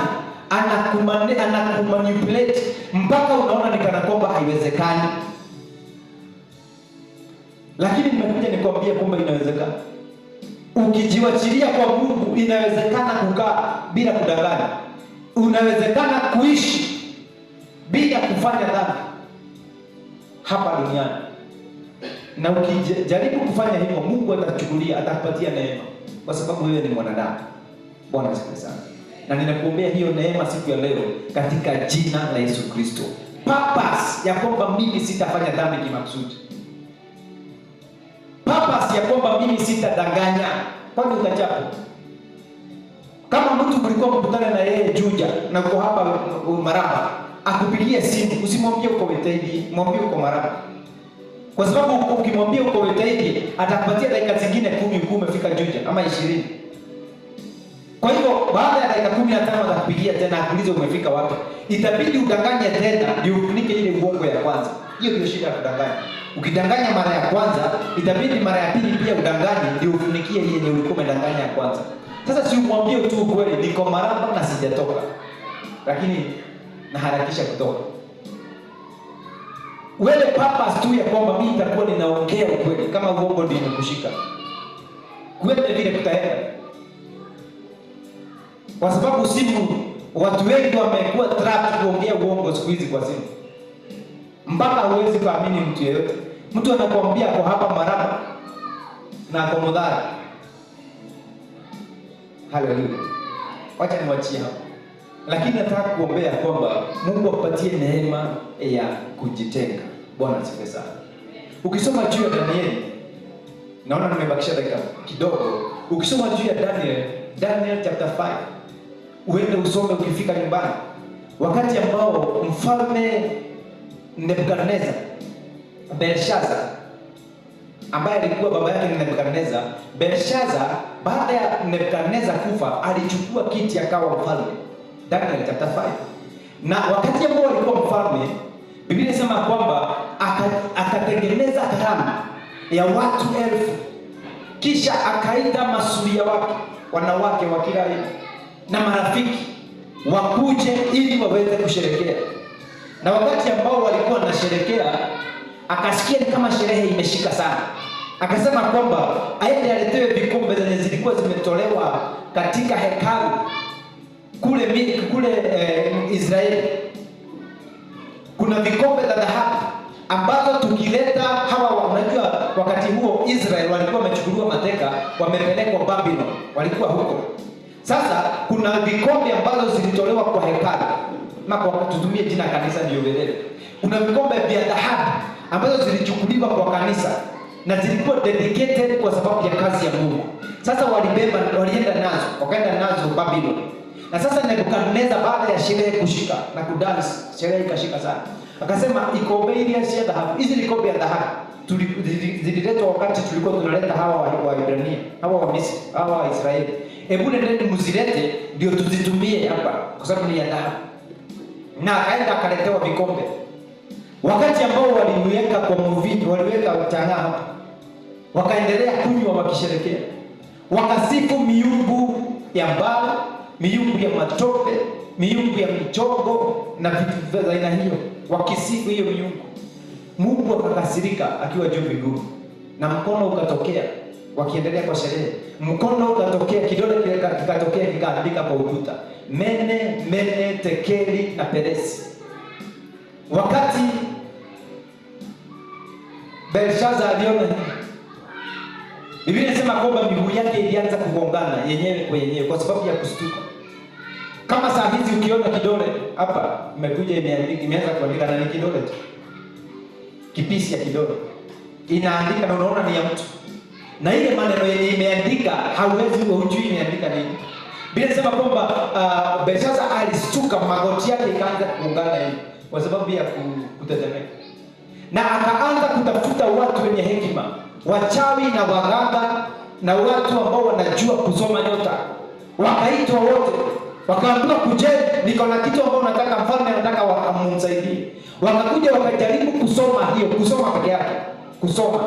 anakumanipulate mpaka unaona ni kana kwamba haiwezekani. Lakini nimekuja nikwambia kwamba inawezekana. Ukijiwachilia kwa Mungu, inawezekana kukaa bila kudanganya. Unawezekana kuishi bila kufanya dhambi hapa duniani. Na ukijaribu kufanya hivyo, Mungu atakuchukulia, atakupatia neema kwa sababu wewe ni mwanadamu. Bwana asifiwe sana. Na ninakuombea hiyo neema siku ya leo katika jina la Yesu Kristo. Purpose ya kwamba mimi sitafanya dhambi kimakusudi. Purpose ya kwamba mimi sitadanganya. Kwani utachapo? Kama mtu mlikuwa mkutana na yeye Juja na uko hapa Maraba, akupigie simu, usimwambie uko Wetaidi, mwambie uko Maraba. Kwa sababu ukimwambia uko Wetaidi, atakupatia dakika zingine 10 umefika Juja ama 20. Kwa hivyo baada ya dakika 15 atakupigia tena akuulize umefika wapi. Itabidi udanganye tena ndio ufunike ile uongo ya kwanza. Hiyo ndio shida ya kudanganya. Ukidanganya mara ya kwanza, itabidi mara ya pili pia udanganye ndio ufunikie ile yenye ulikuwa umedanganya ya kwanza. Sasa si umwambie tu kweli niko Maraba na sijatoka, lakini naharakisha kutoka. Wewe purpose tu ya kwamba mimi nitakuwa ninaongea ukweli kama uongo ndio imekushika. Kweli vile kutaenda. Kwa sababu simu, watu wengi wamekuwa trapped kuongea uongo siku hizi kwa simu. Mpaka huwezi kuamini mtu yeyote. Mtu anakuambia kwa hapa Maraba na kwa Mudhara. Haleluya. Wacha niwachie hapo. Lakini nataka kuombea kwamba Mungu apatie neema ya kujitenga. Bwana asifiwe sana. Ukisoma juu ya Danieli, naona nimebakisha dakika kidogo. Ukisoma juu ya Daniel chapter 5, uende usome ukifika nyumbani. Wakati ambao mfalme Nebukadneza, Belshaza ambaye alikuwa baba yake ni Nebukadneza, Belshaza baada ya Nebukadneza kufa alichukua kiti akawa mfalme. Daniel chapter 5. Na wakati ambao alikuwa mfalme, Biblia inasema kwamba akatengeneza karamu ya watu 1000. Kisha akaita masuria wake, wanawake wa kila aina na marafiki wakuje ili waweze kusherehekea. Na wakati ambao walikuwa wanasherehekea, akasikia ni kama sherehe imeshika sana. Akasema kwamba aende aletewe vikombe zenye zilikuwa zimetolewa katika hekalu kule Israeli. Kuna vikombe vya dhahabu ambazo tukileta hawa, unajua wakati huo Israeli walikuwa wamechukuliwa mateka, wamepelekwa Babylon, walikuwa huko. Sasa kuna vikombe ambazo zilitolewa kwa hekalu, na kwa tutumie jina kanisa ndio velele. Kuna vikombe vya dhahabu ambazo zilichukuliwa kwa kanisa na zilikuwa dedicated kwa sababu ya kazi ya Mungu. Sasa walienda nazo, wakaenda nazo Babylon. Na sasa Nebukadneza baada ya sherehe kushika na kudance, sherehe ikashika sana. Akasema ikombe ile ya dhahabu, hizi ni kombe ya dhahabu zililetwa wakati tulikuwa tunaleta hawa wa Ibrania, hawa wa Misri, hawa wa Israeli. Hebu nendeni mzilete ndio tuzitumie hapa kwa sababu ni ya dhahabu. Na akaenda akaletewa vikombe. Wakati ambao waliweka kwa mvinyo, waliweka chang'aa hapa, wakaendelea kunywa wakisherehekea. Wakasifu miungu ya mbao, miungu ya matope, miungu ya michongo na vitu vya aina hiyo, wakisifu hiyo miungu. Mungu akakasirika akiwa juu mbinguni, na mkono ukatokea wakiendelea kwa sherehe. Mkono ukatokea, kidole kikatokea kikaandika kwa ukuta, Mene, Mene, Tekeli na Peresi. Wakati Belshaza aliona hivi, Biblia inasema kwamba miguu yake ilianza kugongana yenyewe kwa yenyewe kwa sababu ya kustuka. Kama saa hizi ukiona kidole hapa imekuja imeanza kuandika, na ni kidole tu, kipisi ya kidole inaandika, na unaona ni ya mtu, na ile maneno yenye imeandika hauwezi kujua imeandika nini. Biblia inasema kwamba Belshaza alistuka, magoti yake ikaanza kugongana hivi kwa sababu ya kutetemeka, na akaanza kutafuta watu wenye hekima, wachawi na waganga na watu ambao wanajua kusoma nyota. Wakaitwa wote, wakaambiwa kujeni, niko na kitu ambao nataka mfalme anataka wamsaidie. Wakakuja wakajaribu kusoma hiyo, kusoma peke yake, kusoma,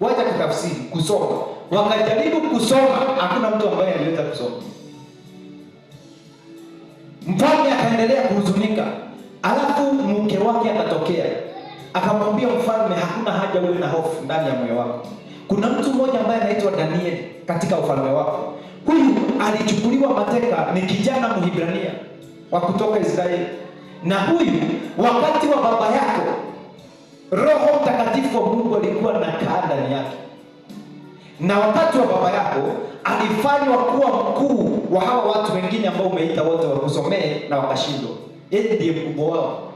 wacha kutafsiri, kusoma. Wakajaribu kusoma, hakuna mtu ambaye aliweza kusoma. Mfalme akaendelea kuhuzunika. Alafu mke wake akatokea, akamwambia mfalme, hakuna haja uwe na hofu ndani ya moyo wako. Kuna mtu mmoja ambaye anaitwa Danieli katika ufalme wako. Huyu alichukuliwa mateka, ni kijana Mhibrania wa kutoka Israeli. Na huyu wakati wa baba yako, Roho Mtakatifu wa Mungu alikuwa anakaa ndani yake. Na wakati wa baba yako alifanywa kuwa mkuu wa hawa watu wengine ambao umeita wote wakusomee na wakashindwa. Yeye ndiye mkubwa wao.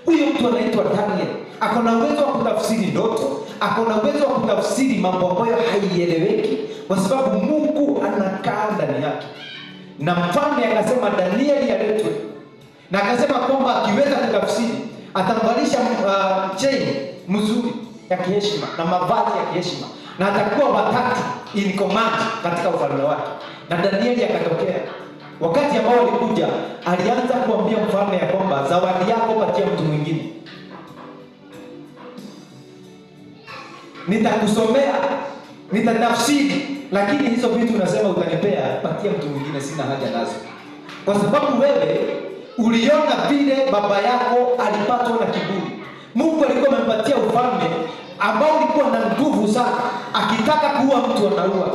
Huyo mtu anaitwa Daniel. Ako na uwezo wa kutafsiri ndoto, ako na uwezo wa kutafsiri mambo ambayo haieleweki kwa sababu Mungu anakaa ndani yake. Na mfalme akasema Danieli aletwe. Na akasema kwamba akiweza kutafsiri atamvalisha chain mzuri ya kiheshima na mavazi ya kiheshima, na atakuwa watatu in command katika ufalme wake. Na Danieli akatokea. Wakati ambao alikuja, alianza kuambia mfalme ya kwamba zawadi yako patia mtu mwingine. Nitakusomea, nitatafsiri, lakini hizo vitu unasema utanipea, patia mtu mwingine, sina haja nazo. Kwa sababu wewe uliona vile baba yako alipatwa na kiburi. Mungu alikuwa amempatia ufalme ambao ulikuwa na nguvu sana. Akitaka kuua mtu anaua,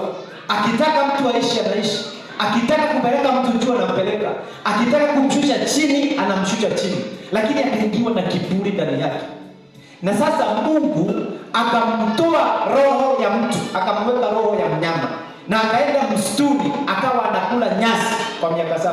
akitaka mtu aishi anaishi, akitaka kupeleka mtu juu anampeleka, akitaka kumshusha chini anamshusha chini, lakini akaingiwa na kiburi ndani yake. Na sasa Mungu akamtoa roho ya mtu, akamweka roho ya mnyama, na akaenda msituni akawa anakula nyasi kwa miaka 7.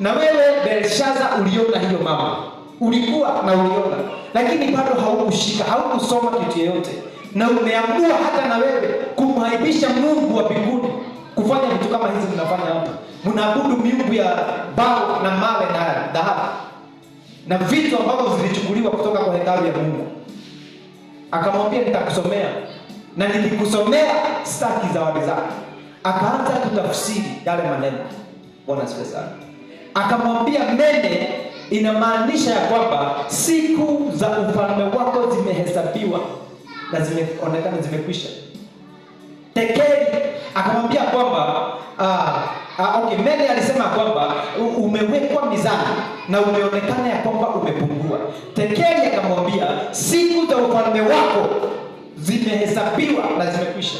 Na wewe Belshaza uliona hiyo mama, ulikuwa na uliona, lakini bado haukushika, haukusoma kitu yoyote, na umeamua hata na wewe kumhaibisha Mungu wa mbinguni, kufanya vitu kama hizi mnafanya hapa. Mnaabudu miungu ya bao na mawe na dhahabu na vitu ambavyo zilichukuliwa kutoka kwa hekalu ya Mungu. Akamwambia nitakusomea, na nilikusomea staki zawadi zako. Akaanza kutafsiri yale maneno. Bwana asifiwe sana. Akamwambia Mene inamaanisha ya kwamba siku za ufalme wako zimehesabiwa na zimeonekana zimekwisha. Tekeli akamwambia kwamba Okay, Mene alisema kwamba umewekwa mizani na umeonekana ya kwamba umepungua. Tekeli akamwambia siku za ufalme wako zimehesabiwa na zimekwisha.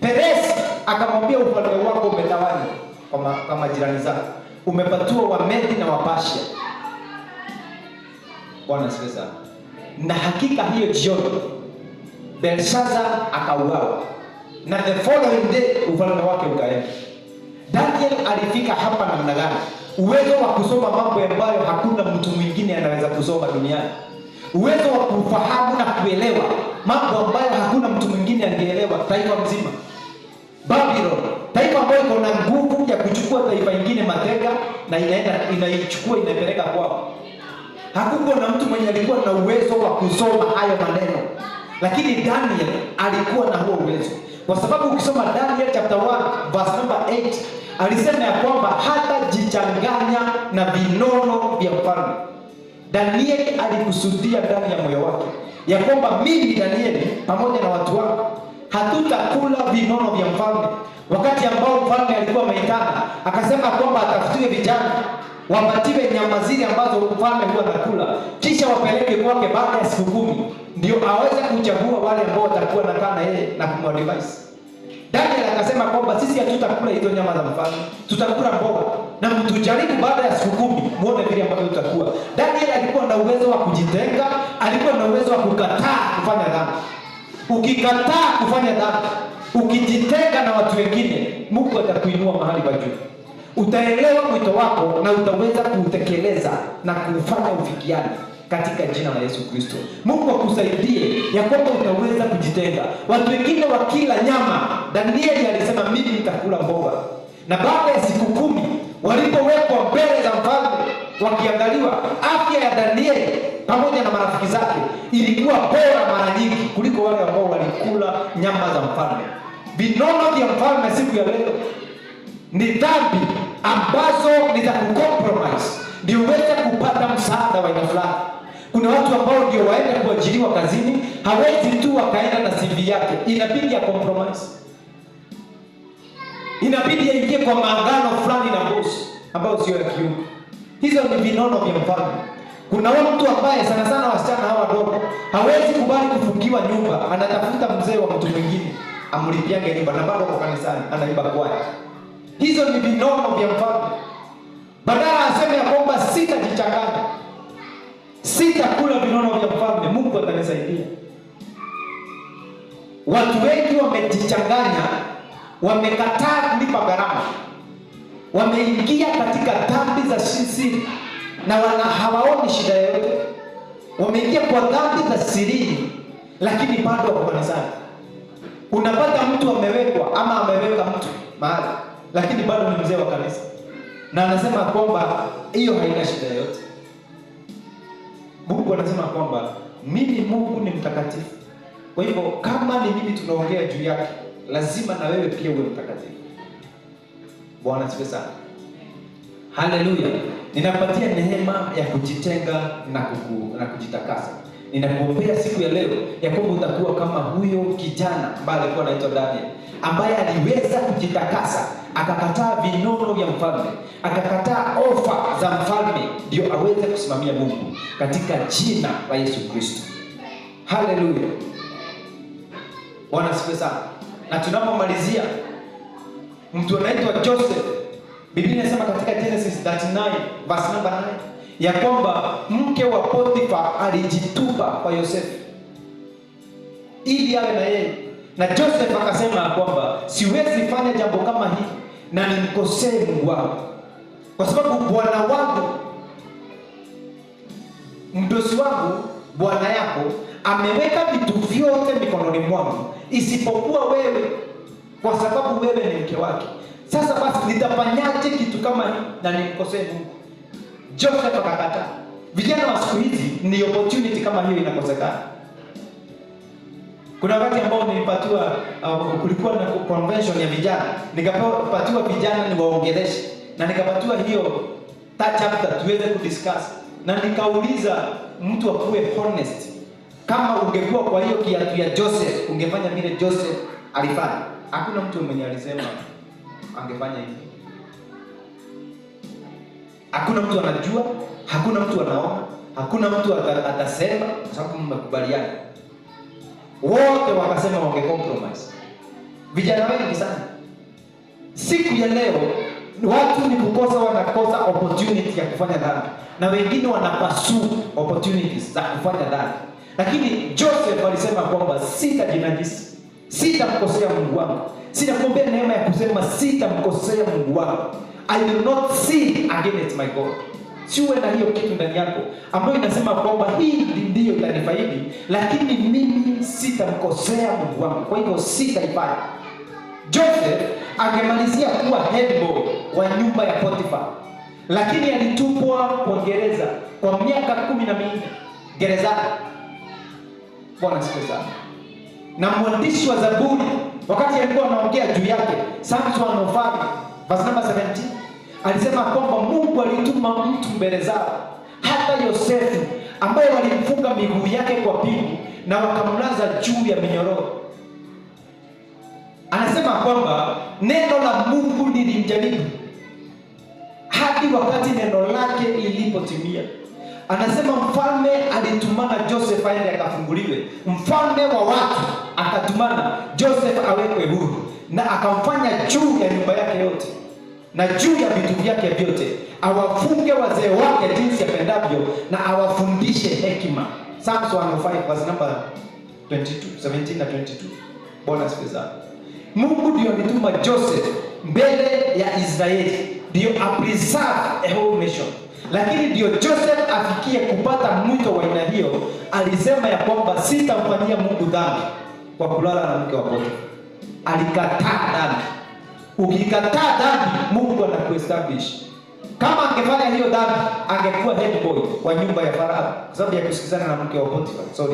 Peresi akamwambia ufalme wako umetawanywa kwa majirani zako, umepatiwa Wamedi na Wapasia. Bwana asifiwe sana. Na hakika hiyo jioni Belshaza akauawa, na the following day ufalme wake ukaenda. Daniel alifika hapa namna gani? Uwezo wa kusoma mambo ambayo hakuna mtu mwingine anaweza kusoma duniani. Uwezo wa kufahamu na kuelewa mambo ambayo hakuna mtu mwingine angeelewa. Taifa mzima Babylon, taifa ambayo iko na nguvu ya kuchukua taifa lingine mateka na inaichukua inapeleka kwao. Hakukuwa na mtu mwenye alikuwa na uwezo wa kusoma hayo maneno, lakini Daniel alikuwa na huo uwezo. Kwa sababu ukisoma Daniel chapter 1 verse number 8, alisema ya kwamba hata jichanganya na vinono vya mfalme. Danieli alikusudia ndani ya moyo wake ya kwamba mimi Danieli pamoja na watu wangu hatutakula vinono vya mfalme. Wakati ambao mfalme alikuwa ameitana, akasema kwamba atafutiwe vijana wapatiwe nyama zile ambazo mfalme huwa anakula, kisha wapeleke kwake baada ya siku 10, ndio aweze kuchagua wale ambao watakuwa nakaa na yeye na kumwadvise. Daniel akasema kwamba sisi hatutakula hizo nyama za mfalme, tutakula mboga na mtujaribu baada ya siku 10 muone vile ambavyo tutakuwa. Daniel alikuwa na uwezo wa kujitenga, alikuwa na uwezo wa kukataa kufanya dhambi. Ukikataa kufanya dhambi, ukijitenga na watu wengine, Mungu atakuinua mahali pa juu. Utaelewa mwito wako na utaweza kuutekeleza na kufanya ufikiane katika jina la Yesu Kristo. Mungu akusaidie ya kwamba utaweza kujitenga. Watu wengine wakila nyama, Danieli alisema mimi nitakula mboga. Na baada ya siku 10 walipowekwa mbele za mfalme wakiangaliwa, afya ya Danieli pamoja na marafiki zake ilikuwa bora mara nyingi kuliko wale ambao walikula nyama za mfalme. Vinono vya mfalme siku ya leo ni dhambi ambazo ni za kucompromise ndio uweze kupata msaada wa aina fulani. Kuna watu ambao ndio waende kuajiriwa kazini, hawezi tu wakaenda na CV yake, inabidi ya compromise, inabidi aingie kwa maagano fulani na boss ambao sio ya kiungu. Hizo ni vinono vya mfalme. Kuna mtu ambaye sana sana wasichana hawa wadogo hawezi kubali kufungiwa nyumba, anatafuta mzee wa mtu mwingine amlipiage nyumba na bado kwa kanisani anaiba kwaya. Hizo ni vinono vya mfalme. Badala aseme ya kwamba sitajichanganya, sitakula vinono vya mfalme, Mungu atanisaidia. Watu wengi wamejichanganya, wamekataa kulipa gharama, wameingia katika dhambi za siri na hawaoni shida yoyote. Wameingia kwa dhambi za siri lakini bado wako kanisani. Unapata mtu amewekwa ama ameweka mtu mahali lakini bado ni mzee wa kanisa na anasema kwamba hiyo haina shida yoyote. Mungu anasema kwamba mimi Mungu ni mtakatifu. Kwa hivyo kama ni mimi tunaongea juu yake, lazima na wewe pia uwe mtakatifu. Bwana asifiwe sana. Haleluya. Ninapatia neema ya kujitenga na kujitakasa. Ninakuombea siku ya leo ya kwamba utakuwa kama huyo kijana ambaye alikuwa anaitwa Daniel, ambaye aliweza kujitakasa, akakataa vinono vya mfalme, akakataa ofa za mfalme ndio aweze kusimamia Mungu katika jina la Yesu Kristo. Haleluya. Bwana asifiwe sana. Na tunapomalizia, mtu anaitwa Joseph, Biblia inasema katika Genesis 39 verse number 9 ya kwamba mke wa Potifa alijitupa kwa Yosefu ili awe na yeye, na Joseph akasema kwamba siwezi fanya jambo kama hili na nimkosee Mungu wangu, kwa sababu bwana wangu, mdosi wangu, bwana yako ameweka vitu vyote mikononi mwangu isipokuwa wewe, kwa sababu wewe ni mke wake. Sasa basi nitafanyaje kitu kama hii na nimkosee Mungu? Joseph akakataa. Vijana wa siku hizi ni opportunity kama hiyo inakosekana. Kuna wakati ambao nilipatiwa kulikuwa na convention ya vijana, nikapatiwa vijana niwaongeleshe na nikapatiwa hiyo chapter tuweze kudiscuss, na nikauliza mtu akuwe honest, kama ungekuwa kwa hiyo kiatu ya Joseph ungefanya vile Joseph alifanya? Hakuna mtu mwenye alisema angefanya hivi. Hakuna mtu anajua, hakuna mtu anaona, hakuna mtu atasema kwa sababu mmekubaliana. Wote wakasema wange compromise. Vijana wengi sana siku ya leo watu ni kukosa, wanakosa opportunity ya kufanya dhambi, na wengine wanapursue opportunities za kufanya dhambi. Lakini Joseph alisema kwamba sitajinajisi, sitamkosea Mungu wangu. Sitakuombea neema ya kusema sitamkosea Mungu wangu. I will not sin against my God. Siwe na hiyo kitu ndani yako ambayo inasema kwamba hii ndio itanifaidi, lakini mimi sitamkosea Mungu wangu, kwa hivyo sitaifanya. Joseph angemalizia kuwa head boy wa nyumba ya Potiphar, lakini alitupwa kwa gereza kwa miaka 14 gerezani. Bwana siku sana. Na mwandishi wa Zaburi wakati alikuwa anaongea juu yake, Psalms 105 verse number 17, alisema kwamba Mungu alituma mtu mbele zao, hata Yosefu ambaye walimfunga miguu yake kwa pingu na wakamlaza juu ya minyororo. Anasema kwamba neno la Mungu lilimjaribu hadi wakati neno lake lilipotimia. Anasema mfalme alitumana Joseph aende akafunguliwe. Mfalme wa watu akatumana Joseph awekwe huru, na akamfanya juu ya nyumba yake yote na juu ya vitu vyake vyote, awafunge wazee wake jinsi apendavyo na awafundishe hekima. Psalms 105 verse number 22, 17 na 22. Bwana sifiwe. Mungu ndio alituma Joseph mbele ya Israeli ndio preserve a whole nation. Lakini ndio Joseph afikie kupata mwito wa aina hiyo, alisema ya kwamba sitamfanyia Mungu dhambi kwa kulala na mke wa Potiphar. Alikataa dhambi. Ukikataa dhambi, Mungu anakuestablish. Kama angefanya hiyo dhambi, angekuwa head boy wa nyumba ya Farao kwa sababu ya kusikizana na mke wa Potiphar.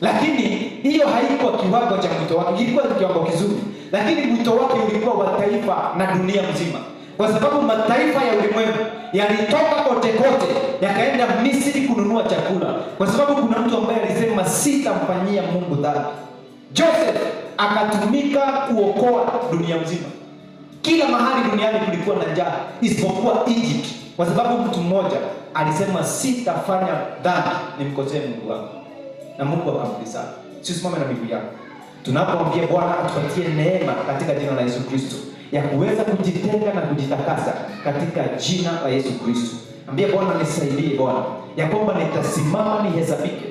Lakini hiyo haikuwa kiwango cha mwito wake. Ilikuwa kiwango kizuri, lakini mwito wake ulikuwa wa taifa na dunia mzima, kwa sababu mataifa ya ulimwengu yalitoka kote kote yakaenda Misri kununua chakula, kwa sababu kuna mtu ambaye alisema sitamfanyia Mungu dhambi. Joseph akatumika kuokoa dunia mzima. Kila mahali duniani kulikuwa na njaa isipokuwa Egypt, kwa sababu mtu mmoja alisema sitafanya dhambi nimkosee Mungu wangu, na Mungu akamliza. Tusimame na miguu yako tunapomwambia Bwana atupatie neema katika jina la Yesu Kristo ya kuweza kujitenga na kujitakasa katika jina la Yesu Kristo. Ambia Bwana nisaidie Bwana ya kwamba nitasimama nihesabike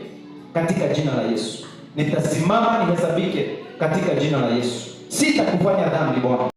katika jina la Yesu. Nitasimama nihesabike katika jina la Yesu. Sitakufanya dhambi Bwana.